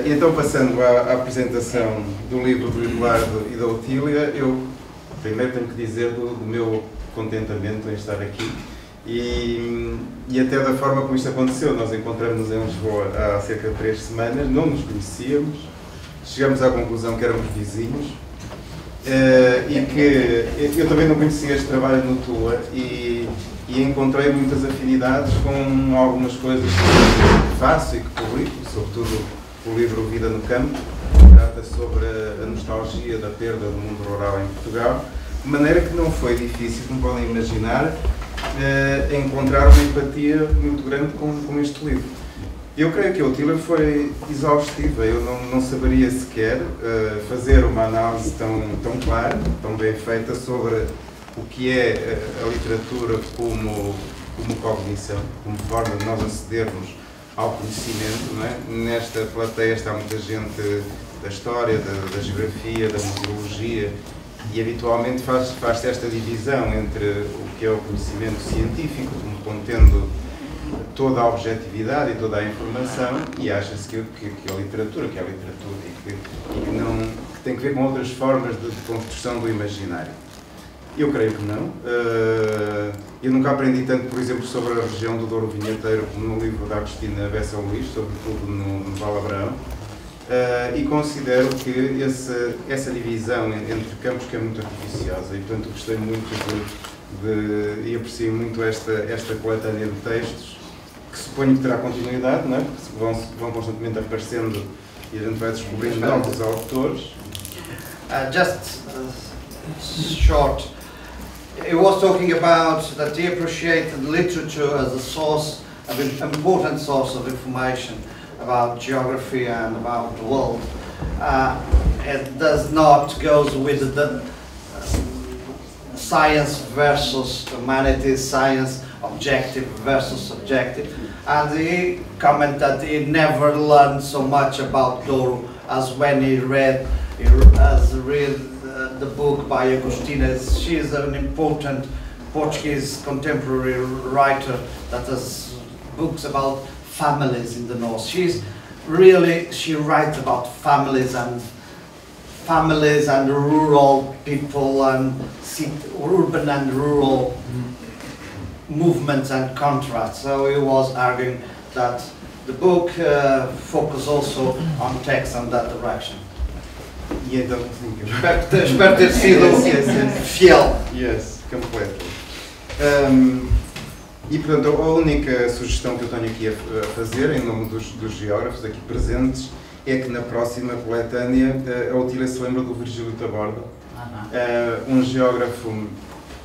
E então, passando à apresentação do livro do Eduardo e da Otília, eu primeiro tenho que dizer do meu contentamento em estar aqui e até da forma como isto aconteceu. Nós encontramos-nos em Lisboa há cerca de 3 semanas, não nos conhecíamos, chegamos à conclusão que éramos vizinhos e que eu também não conhecia este trabalho no TUA e encontrei muitas afinidades com algumas coisas que faço e que publico, sobretudo o livro Vida no Campo, que trata sobre a nostalgia da perda do mundo rural em Portugal, de maneira que não foi difícil, como podem imaginar, encontrar uma empatia muito grande com este livro. Eu creio que a Otília foi exaustiva, eu não saberia sequer fazer uma análise tão clara, tão bem feita sobre o que é a literatura como cognição, como forma de nós acedermos ao conhecimento, não é? Nesta plateia está muita gente da história, da geografia, da museologia e habitualmente faz-se esta divisão entre o que é o conhecimento científico, como contendo toda a objetividade e toda a informação, e acha-se que a literatura, que é a literatura e que tem que ver com outras formas de construção do imaginário. Eu creio que não. Eu nunca aprendi tanto, por exemplo, sobre a região do Douro Vinheteiro como no livro da Agostina Bessa Luís, sobretudo no Val Abrão, e considero que essa divisão entre campos que é muito artificiosa e, portanto, gostei muito e aprecio muito esta coletânea de textos, que suponho que terá continuidade, não é? Porque vão constantemente aparecendo e a gente vai descobrindo novos autores. Short. He was talking about that he appreciated literature as a source, an important source of information about geography and about the world. It does not go with the science versus humanities, science objective versus subjective. And he commented that he never learned so much about Douro as when he read the book by Agostina. She is an important Portuguese contemporary writer that has books about families in the north. She writes about families and rural people and urban and rural movements and contrasts. So he was arguing that the book focuses also on text and that direction. E então, espero ter sido fiel. Yes, completo. E portanto, a única sugestão que eu tenho aqui a fazer, em nome dos geógrafos aqui presentes, é que na próxima coletânea a Otília se lembra do Virgílio Taborda, um geógrafo,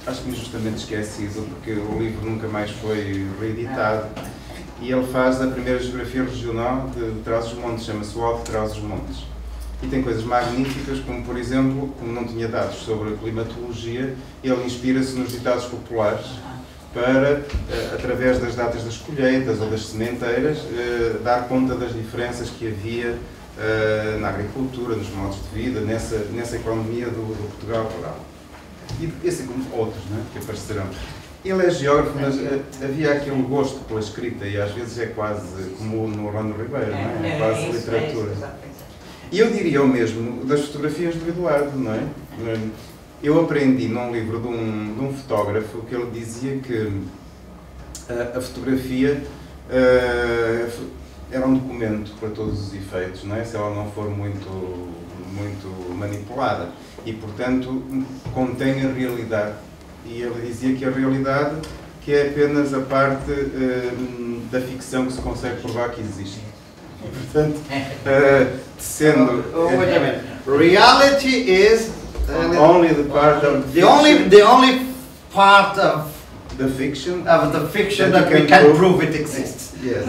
acho que injustamente esquecido, porque o livro nunca mais foi reeditado, e ele faz a primeira geografia regional de Trás-os-Montes, chama-se o Ode de Trás-os-Montes. E tem coisas magníficas, como por exemplo, como não tinha dados sobre a climatologia, ele inspira-se nos ditados populares para, através das datas das colheitas ou das sementeiras, dar conta das diferenças que havia na agricultura, nos modos de vida, nessa economia do Portugal rural. E assim como outros, não é? Que aparecerão. Ele é geógrafo, mas havia aquele gosto pela escrita e às vezes é quase como no Orlando Ribeiro, não é? É quase literatura. E eu diria o mesmo das fotografias do Eduardo, não é? Eu aprendi num livro de um fotógrafo que ele dizia que a fotografia era um documento para todos os efeitos, não é? Se ela não for muito manipulada e, portanto, contém a realidade. E ele dizia que a realidade que é apenas a parte da ficção que se consegue provar que existe. E, portanto, sendo... wait a minute. Reality is only the part of the only part of the fiction that we can prove it exists. Yes,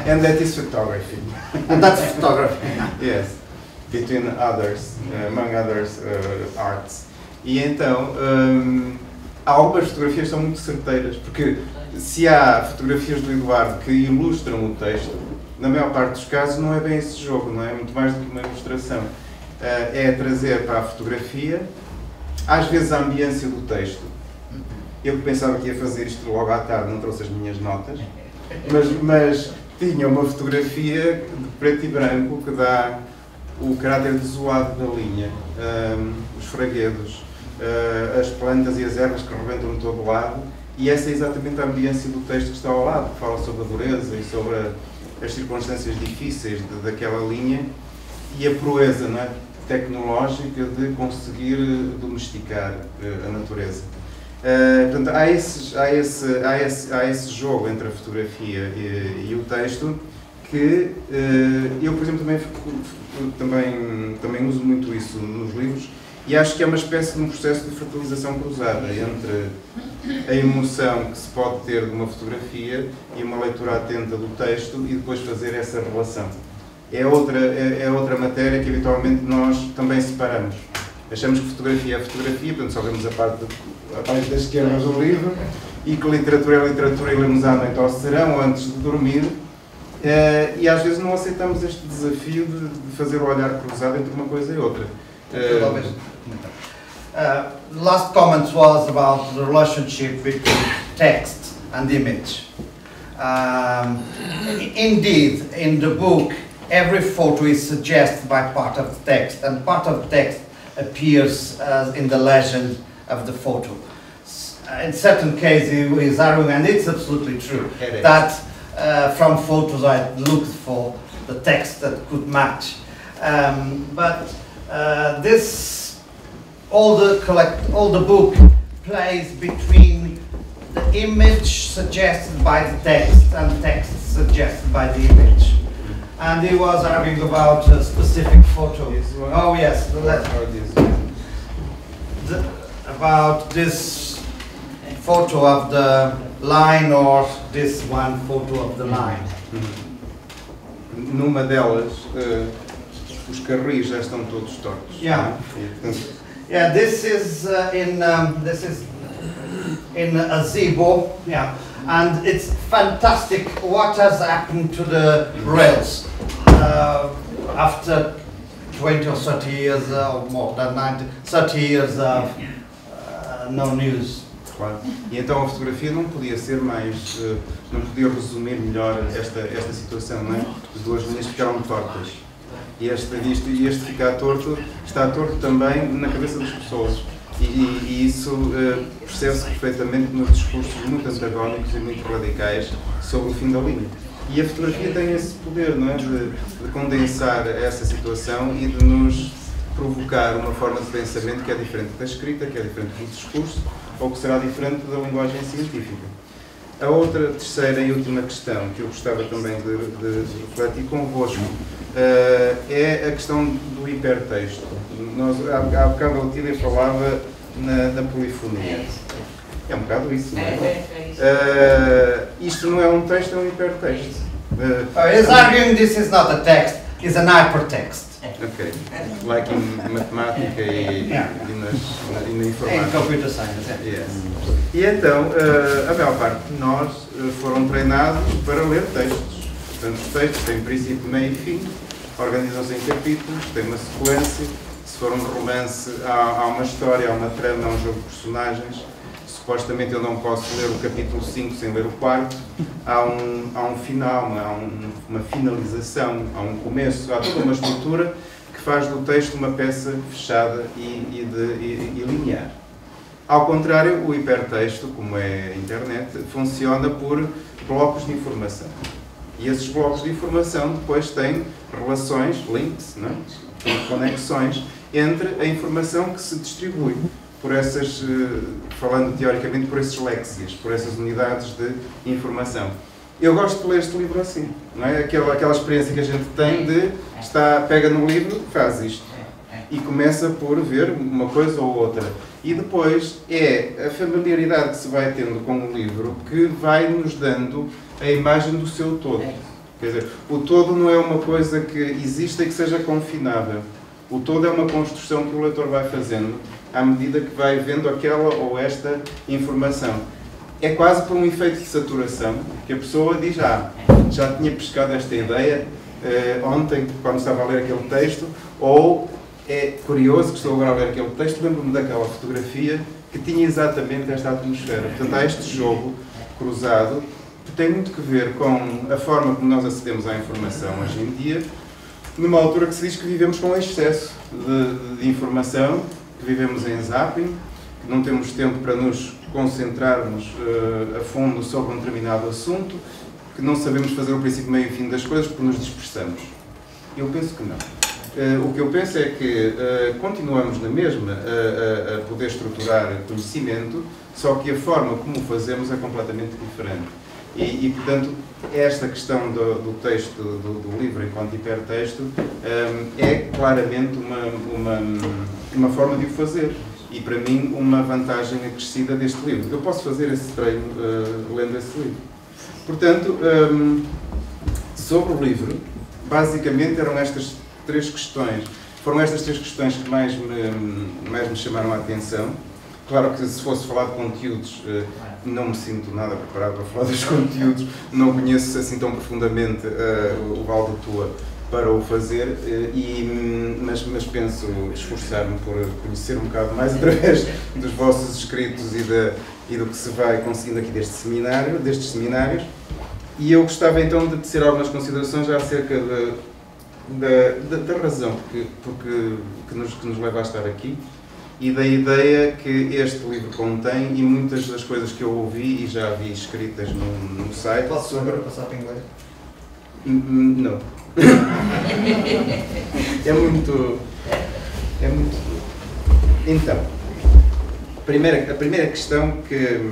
and that is photography. And that's photography. Yes, between others, among others, arts. E então há algumas fotografias que são muito certeiras, porque se há fotografias do Eduardo que ilustram o texto, na maior parte dos casos não é bem esse jogo, não é? Muito mais do que uma ilustração. É trazer para a fotografia, às vezes a ambiência do texto. Eu que pensava que ia fazer isto logo à tarde, não trouxe as minhas notas, mas tinha uma fotografia de preto e branco que dá o caráter desolado da linha, os fraguedos, as plantas e as ervas que rebentam de todo lado, e essa é exatamente a ambiência do texto que está ao lado, que fala sobre a dureza e sobre as circunstâncias difíceis daquela linha e a proeza, não é, tecnológica de conseguir domesticar a natureza. Portanto, há esse jogo entre a fotografia e o texto que eu, por exemplo, também uso muito isso nos livros, e acho que é uma espécie de um processo de fertilização cruzada entre a emoção que se pode ter de uma fotografia e uma leitura atenta do texto e depois fazer essa relação. É outra matéria que habitualmente nós também separamos. Achamos que fotografia é fotografia, portanto só vemos a parte da esquerda do livro, e que literatura é literatura e lemos à noite ao serão ou antes de dormir, e às vezes não aceitamos este desafio de fazer o olhar cruzado entre uma coisa e outra. Last comment was about the relationship between text and image. Indeed, in the book, every photo is suggested by part of the text, and part of the text appears in the legend of the photo. In certain cases, he is arguing, and it's absolutely true, that from photos I looked for the text that could match. All the book plays between the image suggested by the text and the text suggested by the image. And he was arguing about a specific photo. Oh yes, about this photo of the line or this one photo of the line. Numa delas, os carris já estão todos tortos. Yeah. Yeah, this is in a gazebo. Yeah, and it's fantastic what has happened to the rails after 20 or 30 years or more than 30 years of no news. Claro. E então a fotografia não podia ser mais, não podia resumir melhor esta situação, não é? As duas linhas ficaram tortas. E este ficar torto, está torto também na cabeça das pessoas. E isso percebe-se perfeitamente nos discursos muito antagónicos e muito radicais sobre o fim da linha. E a fotografia tem esse poder, não é? De condensar essa situação e de nos provocar uma forma de pensamento que é diferente da escrita, que é diferente do discurso, ou que será diferente da linguagem científica. A outra, terceira e última questão que eu gostava também de refletir convosco é a questão do hipertexto. Há bocado a Otília falava na polifonia. É um bocado isso, não é? Isto não é um texto, é um hipertexto. He's arguing this is not a text, it's an hypertext. Ok. Like in matemática e na informática. In computer science, yes. E então, a maior parte de nós foram treinados para ler textos. Portanto, os textos têm princípio, meio e fim, organizam-se em capítulos, têm uma sequência. Se for um romance, há uma história, há uma trama, há um jogo de personagens. Supostamente eu não posso ler o capítulo 5 sem ler o quarto. Há um final, há uma finalização, há um começo, há toda uma estrutura que faz do texto uma peça fechada e linear. Ao contrário, o hipertexto, como é a internet, funciona por blocos de informação. E esses blocos de informação depois têm relações, links, não é? Conexões entre a informação que se distribui por essas, falando teoricamente, por esses léxias, por essas unidades de informação. Eu gosto de ler este livro assim, não é? Aquela experiência que a gente tem de pega no livro, faz isto, e começa por ver uma coisa ou outra. E depois é a familiaridade que se vai tendo com o livro que vai nos dando a imagem do seu todo. Quer dizer, o todo não é uma coisa que exista e que seja confinável. O todo é uma construção que o leitor vai fazendo à medida que vai vendo aquela ou esta informação. É quase por um efeito de saturação que a pessoa diz, já tinha pescado esta ideia ontem, quando estava a ler aquele texto, ou é curioso que estou agora a ler aquele texto, lembro-me daquela fotografia que tinha exatamente esta atmosfera. Portanto, há este jogo cruzado tem muito que ver com a forma como nós acedemos à informação hoje em dia, numa altura que se diz que vivemos com excesso de informação, que vivemos em zapping, que não temos tempo para nos concentrarmos a fundo sobre um determinado assunto, que não sabemos fazer o princípio, meio e fim das coisas porque nos dispersamos. Eu penso que não. O que eu penso é que continuamos na mesma a poder estruturar conhecimento, só que a forma como o fazemos é completamente diferente. E portanto, esta questão do texto, do livro enquanto hipertexto, é claramente uma forma de o fazer. E para mim, uma vantagem acrescida deste livro. Eu posso fazer esse treino lendo esse livro. Portanto, sobre o livro, basicamente eram estas três questões. Foram estas três questões que mais me chamaram a atenção. Claro que se fosse falar de conteúdos, não me sinto nada preparado para falar dos conteúdos, não conheço assim tão profundamente o Val do Tua para o fazer, mas penso esforçar-me por conhecer um bocado mais através dos vossos escritos e do que se vai conseguindo aqui destes seminários. E eu gostava então de tecer algumas considerações acerca da razão que nos leva a estar aqui e da ideia que este livro contém e muitas das coisas que eu ouvi e já vi escritas no site. Posso passar para inglês? Não. É muito. Então, a primeira questão que,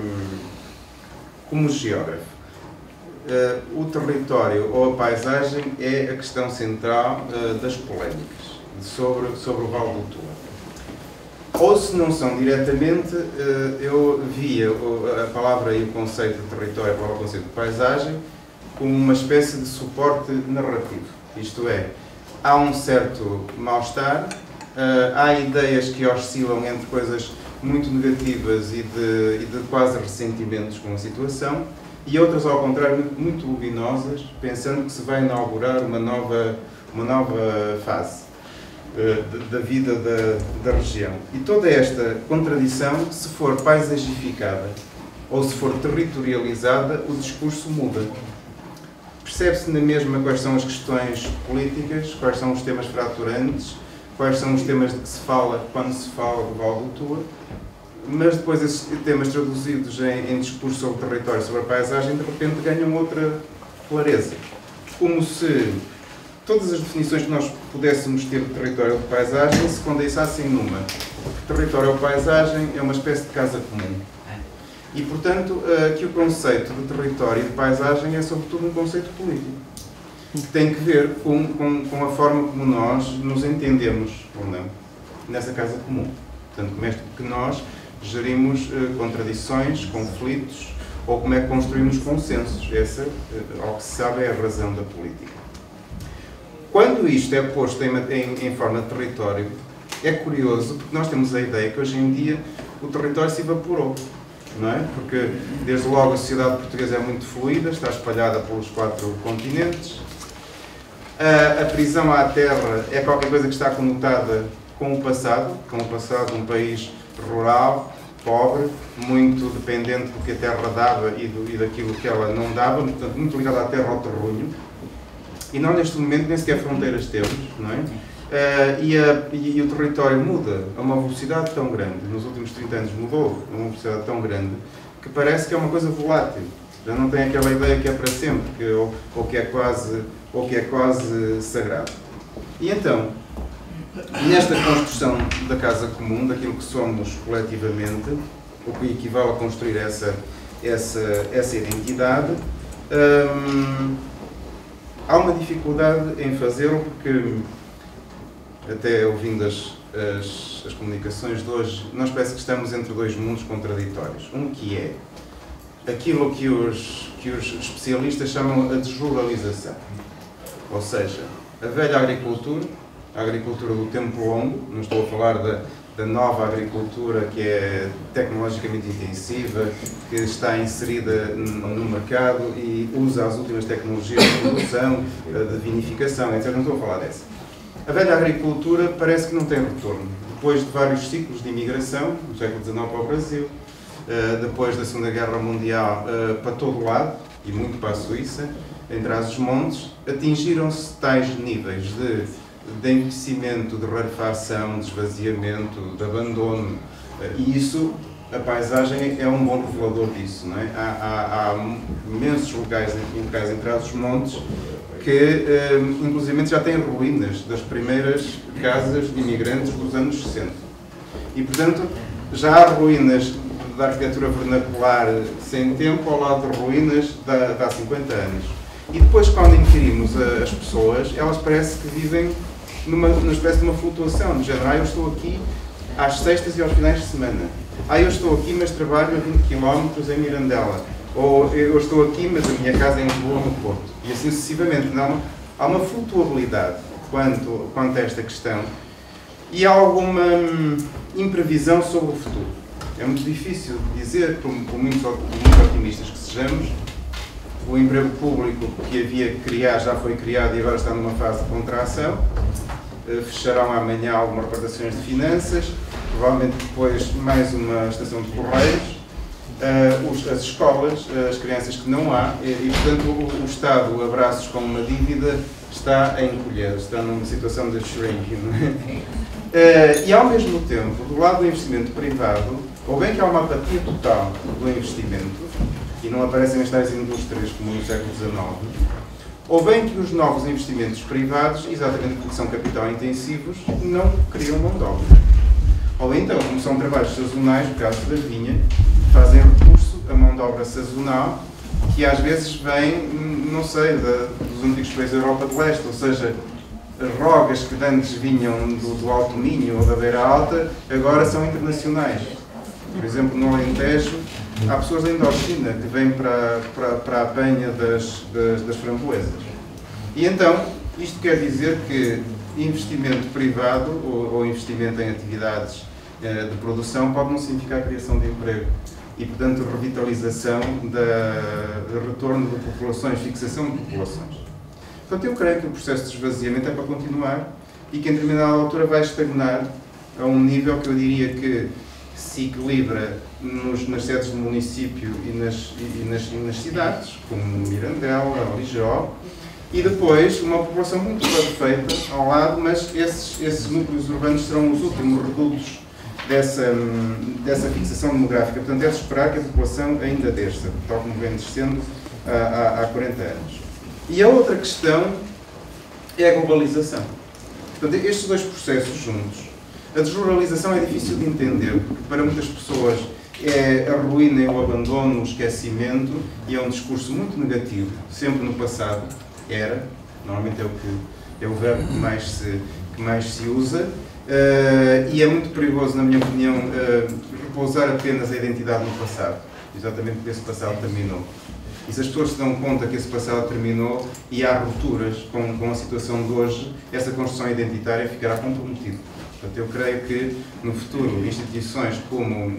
como geógrafo, o território ou a paisagem é a questão central das polémicas sobre o Val do Tua. Ou se não são diretamente, eu via a palavra e o conceito de território, a palavra e o conceito de paisagem, como uma espécie de suporte narrativo. Isto é, há um certo mal-estar, há ideias que oscilam entre coisas muito negativas e de quase ressentimentos com a situação, e outras, ao contrário, muito luminosas, pensando que se vai inaugurar uma nova fase da vida da região. E toda esta contradição, se for paisagificada ou se for territorializada, o discurso muda. Percebe-se na mesma quais são as questões políticas, quais são os temas fraturantes, quais são os temas de que se fala quando se fala do Val do Tua, mas depois esses temas traduzidos em discurso sobre o território, sobre a paisagem, de repente ganham outra clareza. Como se todas as definições que nós pudéssemos ter de território ou de paisagem se condensassem numa. Território ou paisagem é uma espécie de casa comum. E, portanto, que o conceito de território e de paisagem é, sobretudo, um conceito político, que tem que ver com a forma como nós nos entendemos, ou não, nessa casa comum. Portanto, como é que nós gerimos contradições, conflitos, ou como é que construímos consensos. Essa, ao que se sabe, é a razão da política. Quando isto é posto em forma de território, é curioso, porque nós temos a ideia que hoje em dia o território se evaporou. Não é? Porque, desde logo, a sociedade portuguesa é muito fluida, está espalhada pelos 4 continentes. A prisão à terra é qualquer coisa que está conotada com o passado de um país rural, pobre, muito dependente do que a terra dava e daquilo que ela não dava, portanto, muito ligado à terra, ao terruño. E nós, neste momento, nem sequer fronteiras temos, não é? E o território muda a uma velocidade tão grande, nos últimos 30 anos mudou a uma velocidade tão grande, que parece que é uma coisa volátil. Já não tem aquela ideia que é para sempre, ou que é quase sagrado. E então, nesta construção da casa comum, daquilo que somos coletivamente, o que equivale a construir essa identidade, há uma dificuldade em fazê-lo, porque, até ouvindo as comunicações de hoje, nós parece que estamos entre 2 mundos contraditórios. Um que é aquilo que os especialistas chamam a desruralização. Ou seja, a velha agricultura, a agricultura do tempo longo, não estou a falar da nova agricultura que é tecnologicamente intensiva, que está inserida no mercado e usa as últimas tecnologias de produção, de vinificação, etc. Não estou a falar dessa. A velha agricultura parece que não tem retorno. Depois de vários ciclos de imigração, no século XIX para o Brasil, depois da Segunda Guerra Mundial para todo o lado, e muito para a Suíça, em Trás-os-Montes, atingiram-se tais níveis de envelhecimento, de rarefação, de esvaziamento, de abandono, e isso, a paisagem é um bom revelador disso, não é? Há imensos locais em Trás-os-Montes que, inclusive, já têm ruínas das primeiras casas de imigrantes dos anos 60. E, portanto, já há ruínas da arquitetura vernacular sem tempo ao lado de ruínas de há 50 anos. E depois, quando inquirimos as pessoas, elas parece que vivem numa espécie de uma flutuação, de género, eu estou aqui às sextas e aos finais de semana. Eu estou aqui, mas trabalho a 20 km em Mirandela. Ou eu estou aqui, mas a minha casa é em Lisboa, no Porto. E assim sucessivamente. Não, há uma flutuabilidade quanto a esta questão e há alguma imprevisão sobre o futuro. É muito difícil dizer, por muito otimistas que sejamos, o emprego público que havia que criar já foi criado e agora está numa fase de contração. Fecharão amanhã algumas repartições de finanças, provavelmente depois mais uma estação de correios, as escolas, as crianças que não há, e portanto o Estado, a braços com uma dívida, está a encolher, está numa situação de shrinking. E ao mesmo tempo, do lado do investimento privado, ou bem que há uma apatia total do investimento, e não aparecem as tais indústrias como no século XIX, ou bem que os novos investimentos privados, exatamente porque são capital intensivos, não criam mão de obra. Ou então, como são trabalhos sazonais, no caso da vinha, fazem recurso a mão de obra sazonal, que às vezes vem, não sei, dos antigos países da Europa de Leste, ou seja, as rogas que antes vinham do Alto Minho ou da Beira Alta, agora são internacionais. Por exemplo, no Alentejo, há pessoas da Indochina que vêm para a apanha das framboesas. E então, isto quer dizer que investimento privado ou investimento em atividades de produção pode não significar a criação de emprego e, portanto, revitalização de retorno de populações, fixação de populações. Portanto, eu creio que o processo de esvaziamento é para continuar e que, em determinada altura, vai estagnar a um nível que eu diria que se equilibra nas sedes do município e nas cidades, como Mirandela, Lijó, e depois uma população muito perfeita ao lado, mas esses núcleos urbanos serão os últimos redutos dessa fixação demográfica. Portanto, é de esperar que a população ainda desça, tal como vem descendo há 40 anos. E a outra questão é a globalização. Portanto, estes dois processos juntos. A desruralização é difícil de entender, porque para muitas pessoas é a ruína, é o abandono, o esquecimento, e é um discurso muito negativo, sempre no passado, normalmente é o verbo que mais se usa, e é muito perigoso, na minha opinião, repousar apenas a identidade no passado, exatamente porque esse passado terminou. E se as pessoas se dão conta que esse passado terminou e há rupturas com a situação de hoje, essa construção identitária ficará comprometida. Portanto, eu creio que, no futuro, instituições como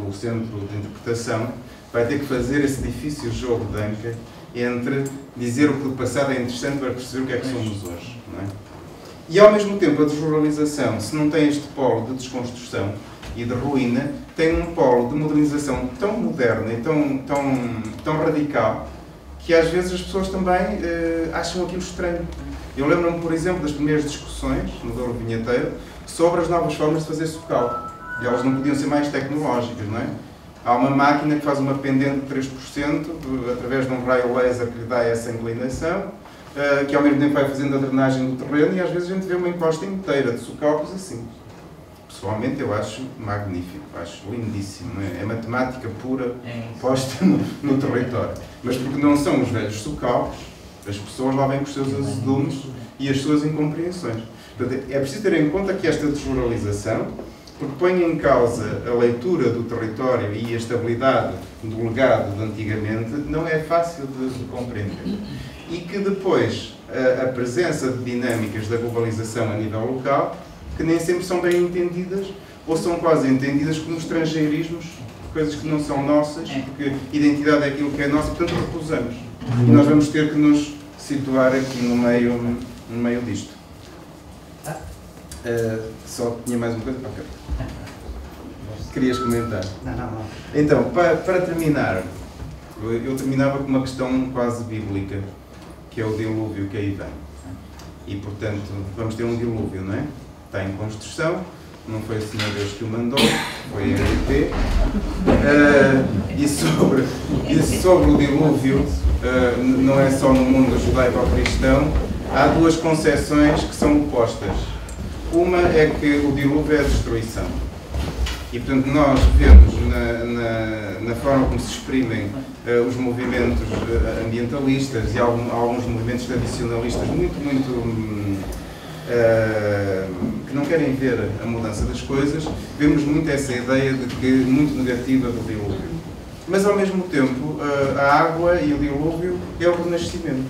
o Centro de Interpretação vai ter que fazer esse difícil jogo de anca entre dizer o que do passado é interessante para perceber o que é que somos hoje. Não é? E, ao mesmo tempo, a desruralização, se não tem este polo de desconstrução e de ruína, tem um polo de modernização tão moderna e tão radical que, às vezes, as pessoas também acham aquilo estranho. Eu lembro-me, por exemplo, das primeiras discussões no Douro Vinheteiro sobre as novas formas de fazer socalco. E elas não podiam ser mais tecnológicas, não é? Há uma máquina que faz uma pendente de 3% através de um raio laser que lhe dá essa inclinação, que ao mesmo tempo vai fazendo a drenagem do terreno, e às vezes a gente vê uma encosta inteira de socalcos assim. Pessoalmente eu acho magnífico, acho lindíssimo, não é? É matemática pura posta no território. Mas porque não são os velhos socalcos, as pessoas lá vêm com os seus azedumes e as suas incompreensões. Portanto, é preciso ter em conta que esta desruralização, porque põe em causa a leitura do território e a estabilidade do legado de antigamente, não é fácil de compreender. E que depois a presença de dinâmicas da globalização a nível local, que nem sempre são bem entendidas, ou são quase entendidas como estrangeirismos, coisas que não são nossas, porque identidade é aquilo que é nosso, e portanto recusamos. E nós vamos ter que nos situar aqui no meio disto. Só tinha mais uma coisa? Ok. Querias comentar? Não. Então, para terminar, Eu terminava com uma questão quase bíblica, que é o dilúvio que aí vem. E, portanto, vamos ter um dilúvio, não é? Está em construção, não foi o Senhor Deus que o mandou, foi a EDP. E sobre o dilúvio, não é só no mundo judaico-cristão, há duas concepções que são opostas. Uma é que o dilúvio é a destruição. E, portanto, nós vemos na forma como se exprimem os movimentos ambientalistas e alguns movimentos tradicionalistas que não querem ver a mudança das coisas, vemos muito essa ideia de que muito negativa do dilúvio. Mas, ao mesmo tempo, a água e o dilúvio é o renascimento.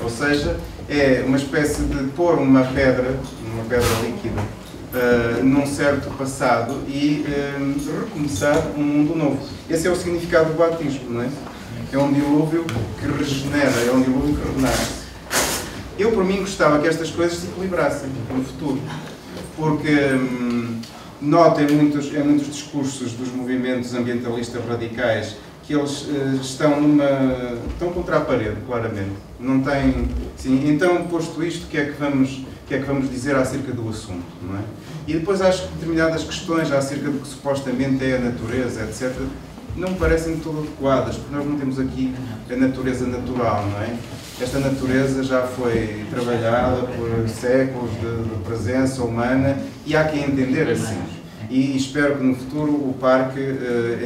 Ou seja, é uma espécie de pôr uma pedra líquida, num certo passado e recomeçar um mundo novo. Esse é o significado do batismo, não é? É um dilúvio que regenera, é um dilúvio que renasce. Eu, por mim, gostava que estas coisas se equilibrassem no futuro, porque noto em muitos discursos dos movimentos ambientalistas radicais que eles estão contra a parede, claramente. Não têm... Sim, então, posto isto, o que é que vamos dizer acerca do assunto, não é? E depois acho que determinadas questões acerca do que supostamente é a natureza, etc., não me parecem todo adequadas, porque nós não temos aqui a natureza natural, não é? Esta natureza já foi trabalhada por séculos de presença humana e há quem entender assim. E espero que no futuro o parque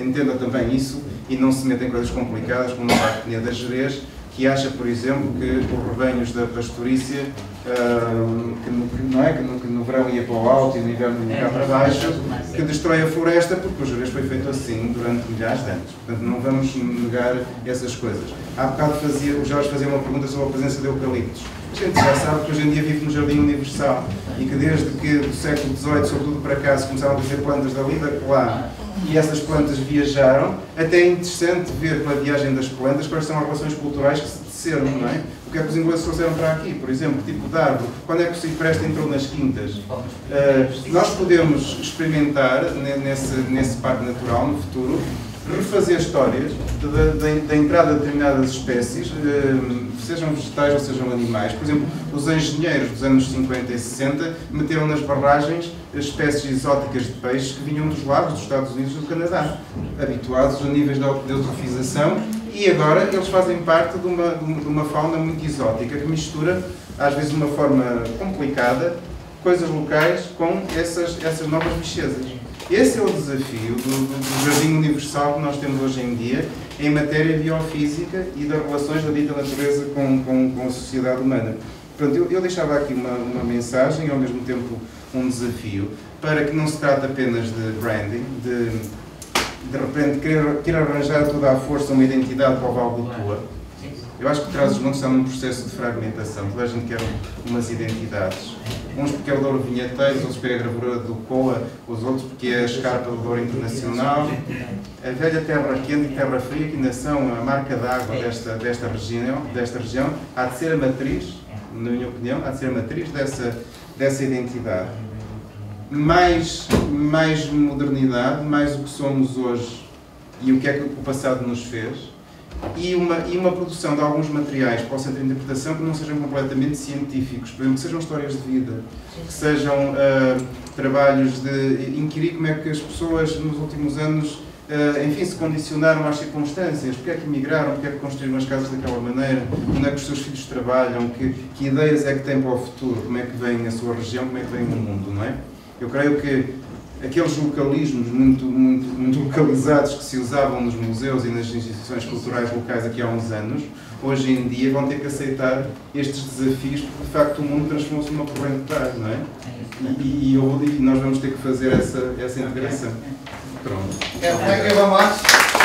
entenda também isso e não se meta em coisas complicadas, como no Parque Peneda Gerês, que acha, por exemplo, que os rebanhos da pastorícia, que no verão ia para o alto e no inverno ia cá para baixo, que destrói a floresta, porque o Gerês foi feito assim durante milhares de anos. Portanto, não vamos negar essas coisas. Há bocado o Jorge fazia uma pergunta sobre a presença de eucaliptos. A gente já sabe que hoje em dia vive no Jardim Universal e que desde que do século XVIII, sobretudo para cá, se começaram a trazer plantas dali e de lá, e essas plantas viajaram, até é interessante ver pela viagem das plantas quais são as relações culturais que se teceram, não é? O que é que os ingleses trouxeram para aqui, por exemplo, tipo de árvore? Quando é que o cipreste entrou nas quintas? Nós podemos experimentar nesse parque natural, no futuro, refazer histórias da entrada de determinadas espécies, sejam vegetais ou sejam animais. Por exemplo, os engenheiros dos anos 50 e 60 meteram nas barragens espécies exóticas de peixes que vinham dos lagos dos Estados Unidos e do Canadá, habituados a níveis de eutrofização, e agora eles fazem parte de uma fauna muito exótica que mistura, às vezes de uma forma complicada, coisas locais com essas novas bichezas. Esse é o desafio do Jardim Universal que nós temos hoje em dia em matéria biofísica e das relações da dita natureza com a sociedade humana. Portanto, eu deixava aqui uma mensagem e ao mesmo tempo um desafio para que não se trate apenas de branding, de repente querer arranjar toda a força uma identidade para o Vale do Tua. Eu acho que Trás-os-Montes está num processo de fragmentação. Toda a gente quer umas identidades. Uns porque é o Douro Vinheteiros, outros porque é a gravura do COA, os outros porque é a escarpa do Douro Internacional. A velha terra quente e terra fria, que ainda são a marca d'água desta região, há de ser a matriz, na minha opinião, há de ser a matriz dessa identidade. Mais modernidade, mais o que somos hoje e o que é que o passado nos fez. E uma produção de alguns materiais para o centro de interpretação que não sejam completamente científicos, por exemplo, que sejam histórias de vida, que sejam trabalhos de inquirir como é que as pessoas nos últimos anos, enfim, se condicionaram às circunstâncias, porque é que emigraram, porque é que construíram as casas daquela maneira, onde é que os seus filhos trabalham, que ideias é que têm para o futuro, como é que vem a sua região, como é que vem o mundo, não é? Eu creio que aqueles localismos muito localizados que se usavam nos museus e nas instituições culturais locais aqui há uns anos, hoje em dia vão ter que aceitar estes desafios, porque de facto o mundo transformou-se numa corrente de ar, não é? E nós vamos ter que fazer essa integração. Pronto. Thank you very much.